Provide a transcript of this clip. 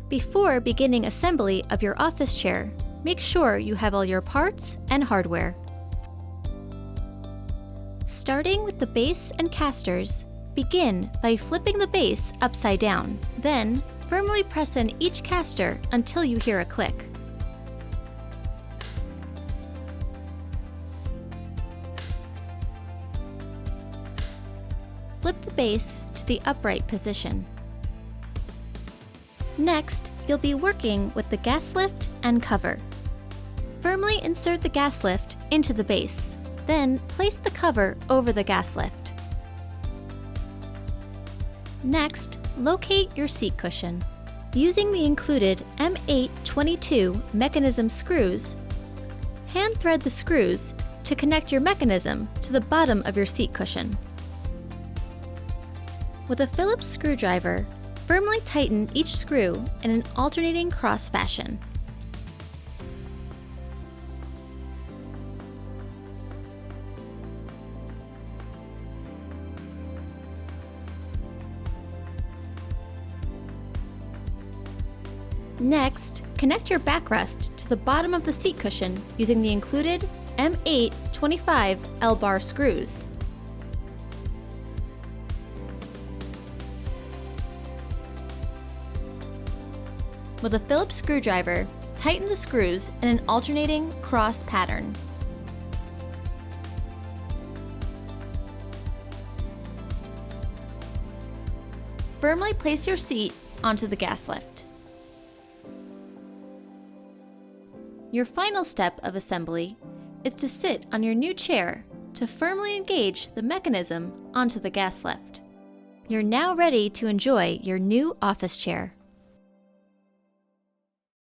Before beginning assembly of your office chair, make sure you have all your parts and hardware. Starting with the base and casters, begin by flipping the base upside down. Then, firmly press in each caster until you hear a click. Flip the base to the upright position. Next, you'll be working with the gas lift and cover. Firmly insert the gas lift into the base. Then, place the cover over the gas lift. Next, locate your seat cushion. Using the included M822 mechanism screws, hand thread the screws to connect your mechanism to the bottom of your seat cushion. With a Phillips screwdriver, firmly tighten each screw in an alternating cross fashion. Next, connect your backrest to the bottom of the seat cushion using the included M825 L-bar screws. With a Phillips screwdriver, tighten the screws in an alternating cross pattern. Firmly place your seat onto the gas lift. Your final step of assembly is to sit on your new chair to firmly engage the mechanism onto the gas lift. You're now ready to enjoy your new office chair.